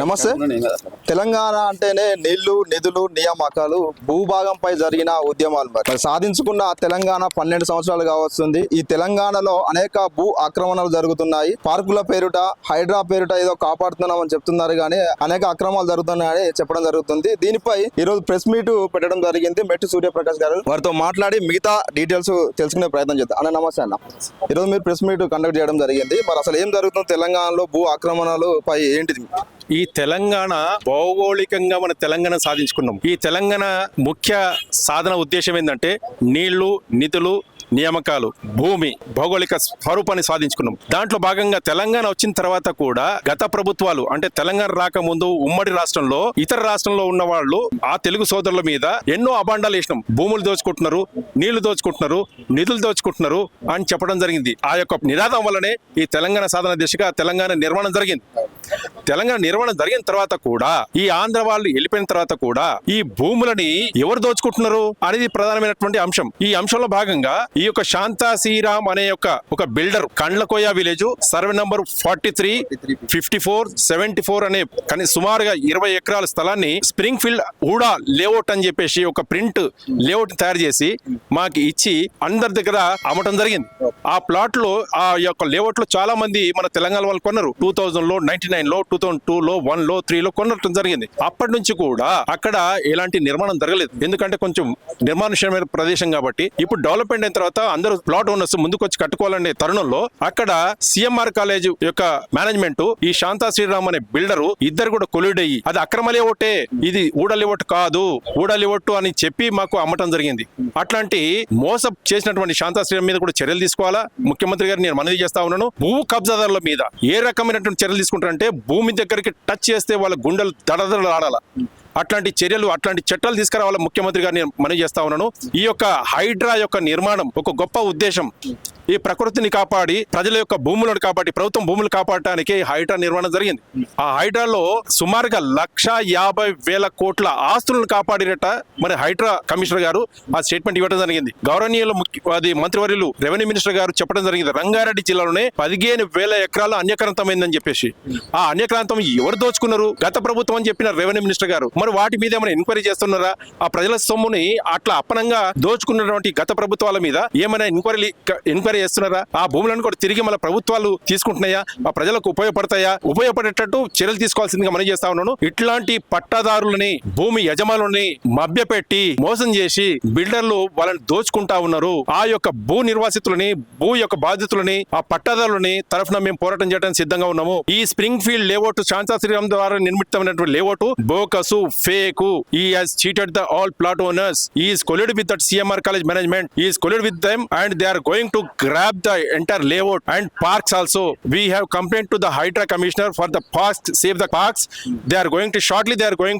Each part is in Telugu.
నమస్తే. తెలంగాణ అంటేనే నీళ్లు, నిధులు, నియామకాలు, భూభాగంపై జరిగిన ఉద్యమాలు. మరి సాధించుకున్న తెలంగాణ 12 సంవత్సరాలుగా వస్తుంది. ఈ తెలంగాణలో అనేక భూ ఆక్రమణలు జరుగుతున్నాయి. పార్కుల పేరుట, హైడ్రా పేరుట ఏదో కాపాడుతున్నామని చెప్తున్నారు కానీ అనేక అక్రమాలు జరుగుతున్నాయని చెప్పడం జరుగుతుంది. దీనిపై ఈ రోజు ప్రెస్ మీట్ పెట్టడం జరిగింది. మెట్టు సూర్యప్రకాష్ గారు వారితో మాట్లాడి మిగతా డీటెయిల్స్ తెలుసుకునే ప్రయత్నం చేద్దాం. అన్న నమస్తే అన్న. ఈరోజు మీరు ప్రెస్ మీట్ కండక్ట్ చేయడం జరిగింది. మరి అసలు ఏం జరుగుతుంది తెలంగాణలో భూ ఆక్రమణలు పై ఏంటిది? ఈ తెలంగాణ భౌగోళికంగా మన తెలంగాణ సాధించుకున్నాం. ఈ తెలంగాణ ముఖ్య సాధన ఉద్దేశం ఏంటంటే నీళ్లు, నిధులు, నియామకాలు, భూమి, భౌగోళిక స్వరూపాన్ని సాధించుకున్నాం. దాంట్లో భాగంగా తెలంగాణ వచ్చిన తర్వాత కూడా గత ప్రభుత్వాలు అంటే తెలంగాణ రాకముందు ఉమ్మడి రాష్ట్రంలో ఇతర రాష్ట్రంలో ఉన్న వాళ్ళు ఆ తెలుగు సోదరుల మీద ఎన్నో అబాండాలు వేసినాం. భూములు దోచుకుంటున్నారు, నీళ్లు దోచుకుంటున్నారు, నిధులు దోచుకుంటున్నారు అని చెప్పడం జరిగింది. ఆ యొక్క నినాదం వల్లనే ఈ తెలంగాణ సాధన దిశగా తెలంగాణ నిర్మాణం జరిగింది. తెలంగాణ నిర్మాణం జరిగిన తర్వాత కూడా ఈ ఆంధ్ర వాళ్ళు వెళ్ళిపోయిన తర్వాత కూడా ఈ భూములని ఎవరు దోచుకుంటున్నారు అనేది ప్రధానమైనటువంటి అంశం. ఈ అంశంలో భాగంగా ఈ యొక్క శాంతా శ్రీరామ్ అనే ఒక builder Kandlakoya village survey number 43, 54, 74 అనే సుమారుగా 20 ఎకరాల స్థలాన్ని స్ప్రింగ్ ఫీల్డ్ ఊడా లేఅవుట్ అని చెప్పేసి ఒక ప్రింట్ లేఅవుట్ తయారు చేసి మాకు ఇచ్చి అందరి దగ్గర అమ్మటం జరిగింది. ఆ ప్లాట్ లో ఆ యొక్క లేఅవుట్ లో చాలా మంది మన తెలంగాణ వాళ్ళు కొన్నారు. 2000లో, 99లో, 2002లో, 1లో, 3లో కొనడం జరిగింది. అప్పటి నుంచి కూడా అక్కడ ఎలాంటి నిర్మాణం జరగలేదు. ఎందుకంటే కొంచెం నిర్మానుష్యమైన ప్రదేశం కాబట్టి. ఇప్పుడు డెవలప్మెంట్ అయిన తర్వాత అందరూ ప్లాట్ ఓనర్స్ ముందుకు వచ్చి కట్టుకోవాలనే తరుణంలో అక్కడ సిఎంఆర్ కాలేజ్ యొక్క మేనేజ్మెంట్ ఈ శాంతా శ్రీరామ్ అనే బిల్డరు ఇద్దరు కూడా కొలిడ్ అయ్యి అది అక్రమ లేఅవుటే, ఇది ఊడ లేఅవుట్ కాదు, ఊడ లేఅవుట్ అని చెప్పి మాకు అమ్మటం జరిగింది. అట్లాంటి మోసం చేసినటువంటి శాంతా శ్రీరామ్ మీద కూడా చర్యలు తీసుకోవాలా. ముఖ్యమంత్రి గారు నేను మనవి చేస్తా ఉన్నాను. భూ కబ్జాదారుల మీద ఏ రకమైనటువంటి చర్యలు తీసుకుంటారంటే భూమి దగ్గరికి టచ్ చేస్తే వాళ్ళ గుండెలు దడదడలు ఆడాల. అట్లాంటి చర్యలు, అట్లాంటి చట్టాలు తీసుకురావాల ముఖ్యమంత్రి గారు నేను మనవి చేస్తా ఉన్నాను. ఈ యొక్క హైడ్రా యొక్క నిర్మాణం ఒక గొప్ప ఉద్దేశం. ఈ ప్రకృతిని కాపాడి ప్రజల యొక్క భూములను కాపాడి ప్రభుత్వం భూములు కాపాడటానికి హైడ్రా నిర్మాణం జరిగింది. ఆ హైడ్రాలో సుమారుగా 1,50,000 కోట్ల ఆస్తులను కాపాడినట మరి హైడ్రా కమిషనర్ గారు ఆ స్టేట్మెంట్ ఇవ్వడం జరిగింది. గౌరవనీయులు మంత్రివర్యులు రెవెన్యూ మినిస్టర్ గారు చెప్పడం జరిగింది. రంగారెడ్డి జిల్లాలోనే 15,000 ఎకరాలు అన్యక్రాంతమైందని చెప్పేసి. ఆ అన్యక్రాంతం ఎవరు దోచుకున్నారు? గత ప్రభుత్వం అని చెప్పిన రెవెన్యూ మినిస్టర్ గారు. మరి వాటి మీద ఏమైనా ఎంక్వైరీ చేస్తున్నారా? ఆ ప్రజల సొమ్ముని అట్లా అప్పనంగా దోచుకున్నటువంటి గత ప్రభుత్వాల మీద ఏమైనా ఎంక్వైరీ చేస్తున్నారా? ఆ భూములను కూడా తిరిగి మన ప్రభుత్వాలు తీసుకుంటున్నాయా? ఆ ప్రజలకు ఉపయోగపడతాయా? ఉపయోగపడేటట్టు చర్యలు తీసుకోవాల్సిందిగా మనం చేస్తా ఉన్నాను. ఇట్లాంటి పట్టాదారులని, భూమి యజమానులని మభ్యపెట్టి మోసం చేసి బిల్డర్లు వాళ్ళని దోచుకుంటా ఉన్నారు. ఆ యొక్క భూ నిర్వాసితులని, భూ యొక్క బాధితులని, ఆ పట్టాదారులని తరఫున మేము పోరాటం చేయడానికి సిద్ధంగా ఉన్నాము. ఈ Springfield layout Shantha Sriram ద్వారా నిర్మితమైనటువంటి layout bogus, fake. He has cheated the all plot owners. He is colluded with that CMR college management. He is colluded with them and they are going to grab the entire layout and parks also. We have complained to the Hydra commissioner for the parks, save the parks. They are going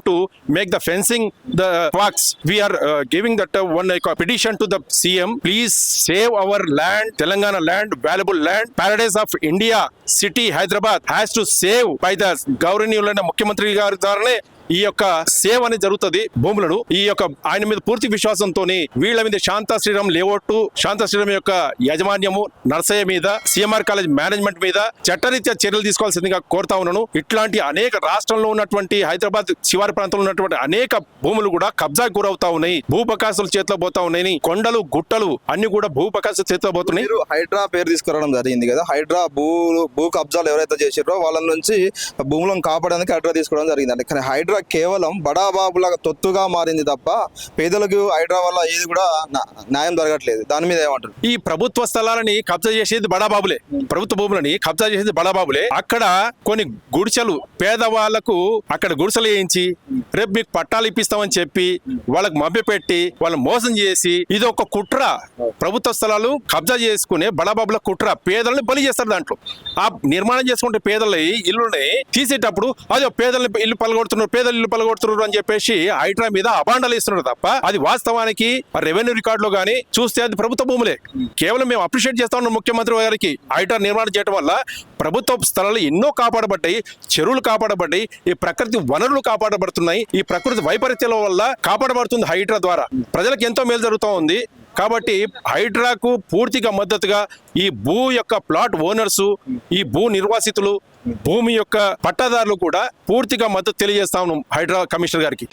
to make the fencing the parks. We are giving that one petition to the CM. Please save our land, Telangana land, valuable land, paradise of India, city Hyderabad has to save by the గౌరవనీయులైన ముఖ్యమంత్రి గారి ద్వారానే ఈ యొక్క సేవ అనేది జరుగుతుంది. భూములను ఈ యొక్క ఆయన మీద పూర్తి విశ్వాసంతో వీళ్ళ మీద శాంతా శ్రీరామ్ లేఅవుట్, శాంతా శ్రీరామ్ యొక్క యాజమాన్యము, నర్సయ్య మీద, సిఎంఆర్ కాలేజ్ మేనేజ్మెంట్ మీద చట్టరీత్యా చర్యలు తీసుకోవాల్సిందిగా కోరుతా ఉన్నాను. ఇట్లాంటి అనేక రాష్ట్రంలో ఉన్నటువంటి హైదరాబాద్ శివారు ప్రాంతంలో ఉన్నటువంటి అనేక భూములు కూడా కబ్జా గురవుతా ఉన్నాయి. భూపకాసుల చేతిలో పోతా ఉన్నాయి. కొండలు, గుట్టలు అన్ని కూడా భూపకాసుల చేతిలో పోతున్నాయి. హైడ్రా పేరు తీసుకురావడం జరిగింది కదా. హైడ్రా భూ కబ్జాలు ఎవరైతే చేసారో వాళ్ళ నుంచి భూములను కాపాడడానికి హైడ్రా తీసుకోవడం జరిగింది. కానీ హైడ్రా కేవలం బడాబాబుల తొత్తుగా మారింది తప్ప పేదలకు హైడ్రా వల్ల ఏది కూడా న్యాయం జరగట్లేదు. దాని మీద ఏమంటారు? ఈ ప్రభుత్వ స్థలాలని కబ్జా చేసేది బడాబాబులే, ప్రభుత్వ భూములని కబ్జా చేసేది బడాబాబులే. అక్కడ కొన్ని గుడిసెలు పేదవాళ్లకు అక్కడ గుడిసెలు వేయించి రేపు మీకు పట్టాలు ఇప్పిస్తామని చెప్పి వాళ్ళకి మభ్యపెట్టి వాళ్ళని మోసం చేసి ఇది ఒక కుట్ర. ప్రభుత్వ స్థలాలు కబ్జా చేసుకునే బడాబాబుల కుట్ర. పేదల్ని బలి చేస్తారు. దాంట్లో ఆ నిర్మాణం చేసుకుంటే పేదల ఇల్లుని తీసేటప్పుడు అది పేదల్ని ఇల్లు పలగొడుతున్నారు, పేదలు ఇల్లు పలగొడుతున్నారు అని చెప్పేసి హైడ్రా మీద అబాండాలు ఇస్తున్నారు తప్ప అది వాస్తవానికి రెవెన్యూ రికార్డులో గానీ చూస్తే అది ప్రభుత్వ భూములే. కేవలం మేము అప్రిషియేట్ చేస్తా ఉన్నాం ముఖ్యమంత్రి గారికి. హైడ్రా నిర్మాణం చేయడం వల్ల ప్రభుత్వ స్థలాలు ఎన్నో కాపాడబడ్డాయి, చెరువులు కాపాడబడ్డాయి, ఈ ప్రకృతి వనరులు కాపాడబడుతున్నాయి, ఈ ప్రకృతి వైపరీత్యాల వల్ల కాపాడబడుతుంది హైడ్రా ద్వారా. ప్రజలకు ఎంతో మేలు జరుగుతూ ఉంది. కాబట్టి హైడ్రాకు పూర్తిగా మద్దతుగా ఈ భూ యొక్క ప్లాట్ ఓనర్సు, ఈ భూ నిర్వాసితులు, భూమి యొక్క పట్టాదారులు కూడా పూర్తిగా మద్దతు తెలియజేస్తా ఉన్నాం హైడ్రా కమిషనర్ గారికి.